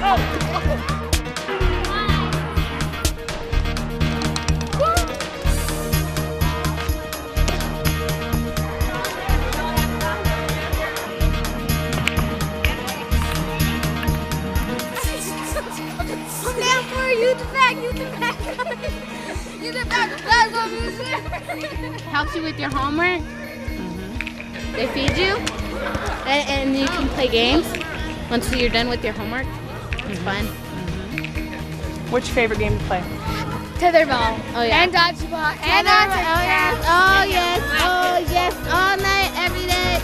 Stand for youth impact, youth impact. Youth impact, flags on music. Helps you with your homework. They feed you, and you can play games once you're done with your homework. It's fun. What's your favorite game to play? Tetherball. Oh yeah. And dodgeball. And dodgeball. Oh yes. Oh yes. All night, every day.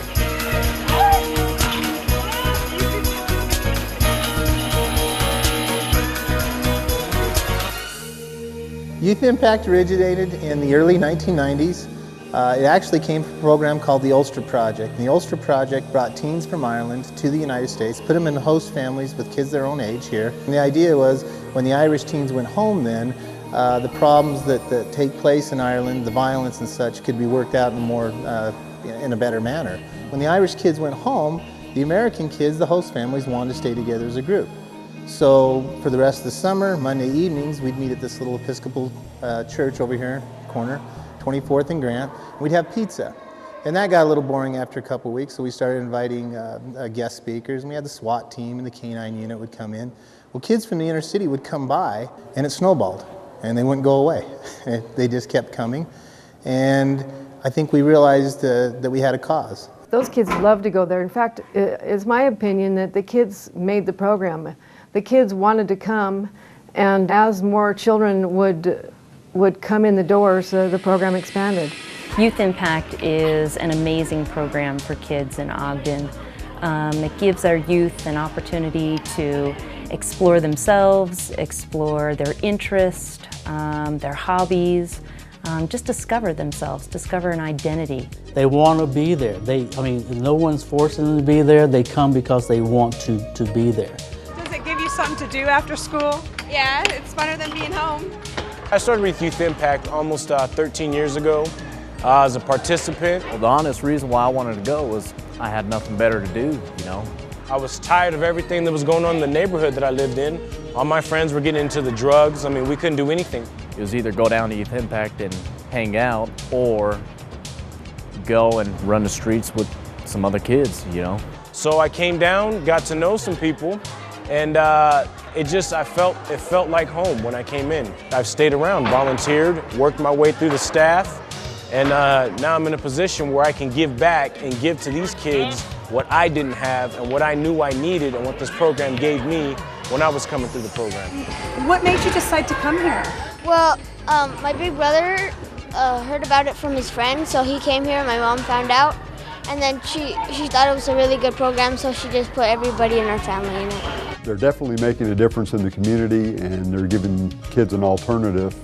Youth Impact originated in the early 1990s. It actually came from a program called the Ulster Project. And the Ulster Project brought teens from Ireland to the United States, put them in host families with kids their own age here. And the idea was when the Irish teens went home then, the problems that take place in Ireland, the violence and such, could be worked out in a better manner. When the Irish kids went home, the American kids, the host families, wanted to stay together as a group. So for the rest of the summer, Monday evenings, we'd meet at this little Episcopal church over here, corner, 24th and Grant. We'd have pizza. And that got a little boring after a couple of weeks, so we started inviting guest speakers, and we had the SWAT team and the K-9 unit would come in. Well, kids from the inner city would come by, and it snowballed, and they wouldn't go away. They just kept coming, and I think we realized that we had a cause. Those kids love to go there. In fact, it's my opinion that the kids made the program. The kids wanted to come, and as more children would come in the doors, the program expanded. Youth Impact is an amazing program for kids in Ogden. It gives our youth an opportunity to explore themselves, explore their interests, their hobbies, just discover themselves, discover an identity. They want to be there. No one's forcing them to be there. They come because they want to be there. Does it give you something to do after school? Yeah, it's funner than being home. I started with Youth Impact almost 13 years ago as a participant. Well, the honest reason why I wanted to go was I had nothing better to do, you know. I was tired of everything that was going on in the neighborhood that I lived in. All my friends were getting into the drugs. I mean, we couldn't do anything. It was either go down to Youth Impact and hang out, or go and run the streets with some other kids, you know. So I came down, got to know some people, and it felt like home when I came in. I've stayed around, volunteered, worked my way through the staff, and now I'm in a position where I can give back and give to these kids what I didn't have and what I knew I needed and what this program gave me when I was coming through the program. What made you decide to come here? Well, my big brother heard about it from his friend, so he came here. My mom found out, and then she thought it was a really good program, so she just put everybody in our family in it. They're definitely making a difference in the community, and they're giving kids an alternative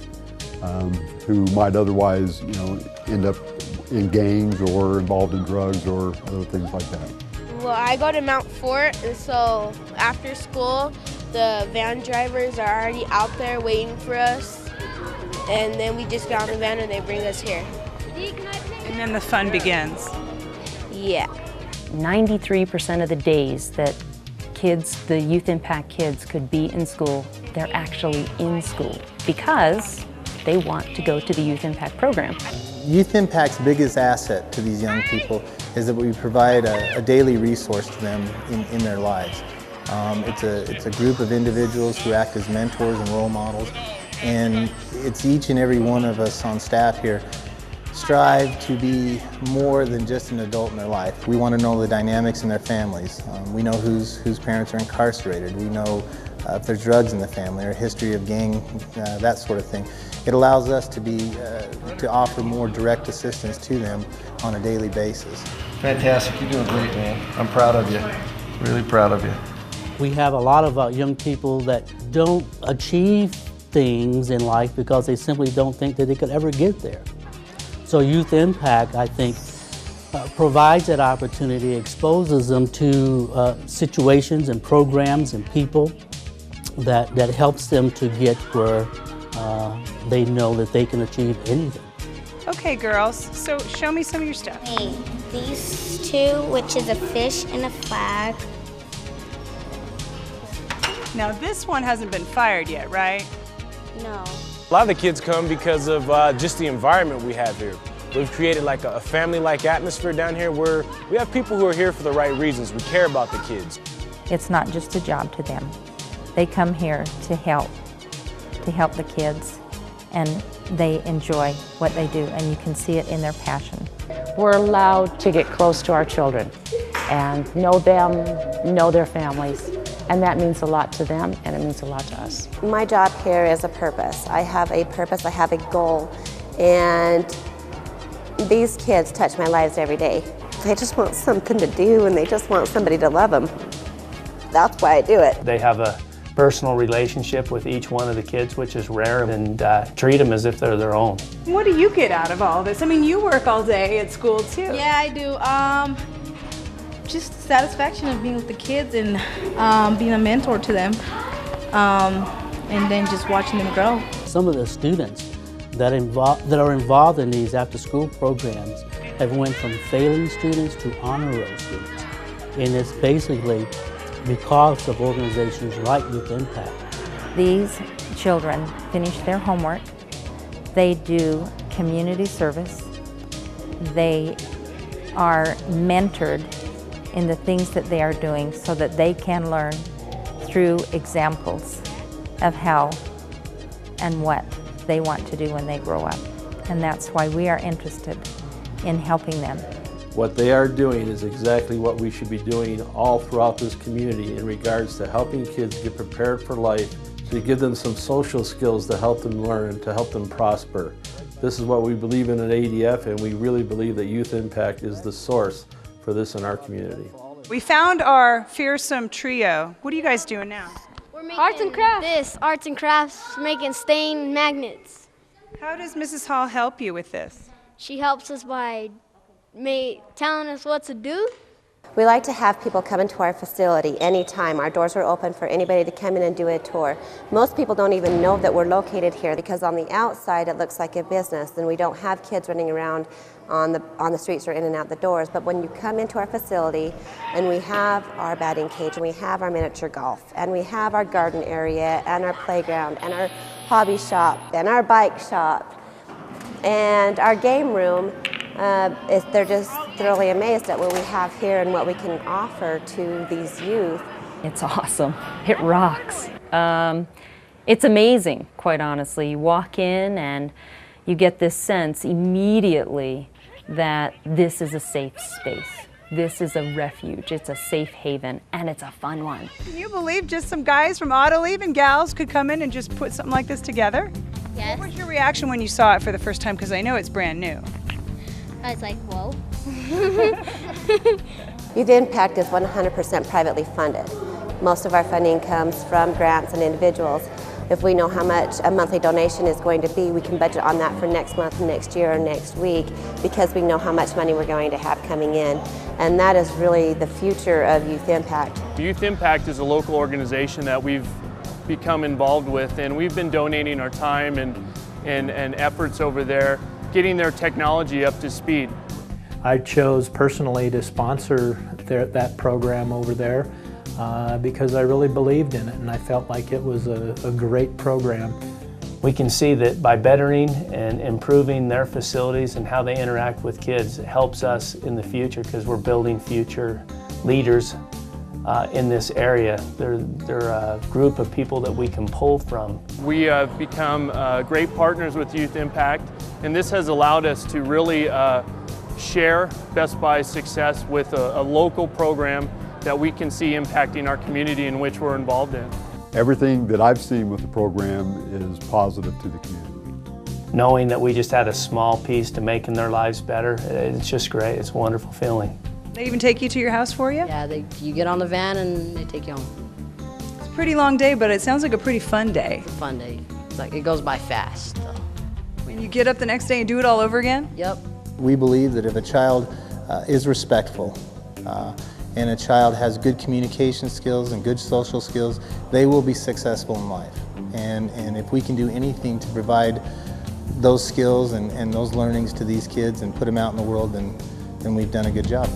who might otherwise, end up in gangs or involved in drugs or other things like that. Well, I go to Mount Fort, and so after school, the van drivers are already out there waiting for us, and then we just get on the van and they bring us here. And then the fun begins. Yeah. 93% of the days that kids, the Youth Impact kids, could be in school, they're actually in school because they want to go to the Youth Impact program. Youth Impact's biggest asset to these young people is that we provide a daily resource to them in their lives. It's a group of individuals who act as mentors and role models, and it's each and every one of us on staff here strive to be more than just an adult in their life. We want to know the dynamics in their families. We know whose parents are incarcerated. We know if there's drugs in the family or a history of gang, that sort of thing. It allows us to offer more direct assistance to them on a daily basis. Fantastic, you're doing great, man. I'm proud of you, really proud of you. We have a lot of young people that don't achieve things in life because they simply don't think that they could ever get there. So Youth Impact, I think, provides that opportunity, exposes them to situations and programs and people that helps them to get where they know that they can achieve anything. Okay, girls, so show me some of your stuff. Hey, these two, which is a fish and a flag. Now this one hasn't been fired yet, right? No. A lot of the kids come because of just the environment we have here. We've created like a family-like atmosphere down here where we have people who are here for the right reasons. We care about the kids. It's not just a job to them. They come here to help the kids, and they enjoy what they do, and you can see it in their passion. We're allowed to get close to our children and know them, know their families, and that means a lot to them, and it means a lot to us. My job here is a purpose. I have a purpose, I have a goal, and these kids touch my lives every day. They just want something to do, and they just want somebody to love them. That's why I do it. They have a personal relationship with each one of the kids, which is rare, and treat them as if they're their own. What do you get out of all this? I mean, you work all day at school too. Yeah, I do. Just satisfaction of being with the kids and being a mentor to them, and then just watching them grow. Some of the students that are involved in these after-school programs have went from failing students to honor roll students, and it's basically because of organizations like Youth Impact. These children finish their homework, they do community service, they are mentored in the things that they are doing so that they can learn through examples of how and what they want to do when they grow up. And that's why we are interested in helping them. What they are doing is exactly what we should be doing all throughout this community in regards to helping kids get prepared for life, to give them some social skills to help them learn, to help them prosper. This is what we believe in at ADF, and we really believe that Youth Impact is the source for this in our community. We found our fearsome trio. What are you guys doing now? We're making arts and crafts. Arts and crafts, making stain magnets. How does Mrs. Hall help you with this? She helps us by telling us what to do. We like to have people come into our facility anytime. Our doors are open for anybody to come in and do a tour. Most people don't even know that we're located here because on the outside it looks like a business and we don't have kids running around on the streets or in and out the doors. But when you come into our facility and we have our batting cage and we have our miniature golf and we have our garden area and our playground and our hobby shop and our bike shop and our game room, they're just thoroughly amazed at what we have here and what we can offer to these youth. It's awesome. It rocks. It's amazing, quite honestly. You walk in and you get this sense immediately that this is a safe space. This is a refuge. It's a safe haven, and it's a fun one. Can you believe just some guys from Autoliv and gals could come in and just put something like this together? Yes. What was your reaction when you saw it for the first time? Because I know it's brand new. I was like, whoa. Youth Impact is 100% privately funded. Most of our funding comes from grants and individuals. If we know how much a monthly donation is going to be, we can budget on that for next month, next year, or next week because we know how much money we're going to have coming in. And that is really the future of Youth Impact. Youth Impact is a local organization that we've become involved with, and we've been donating our time and efforts over there, getting their technology up to speed. I chose personally to sponsor that program over there because I really believed in it and I felt like it was a great program. We can see that by bettering and improving their facilities and how they interact with kids, it helps us in the future because we're building future leaders in this area. They're a group of people that we can pull from. We have become great partners with Youth Impact, and this has allowed us to really share Best Buy's success with a local program that we can see impacting our community in which we're involved in. Everything that I've seen with the program is positive to the community. Knowing that we just had a small piece to making their lives better, it's just great. It's a wonderful feeling. They even take you to your house for you? Yeah, you get on the van and they take you home. It's a pretty long day, but it sounds like a pretty fun day. It's a fun day. It's like it goes by fast. So. And you get up the next day and do it all over again? Yep. We believe that if a child is respectful and a child has good communication skills and good social skills, they will be successful in life. And if we can do anything to provide those skills and those learnings to these kids and put them out in the world, then we've done a good job.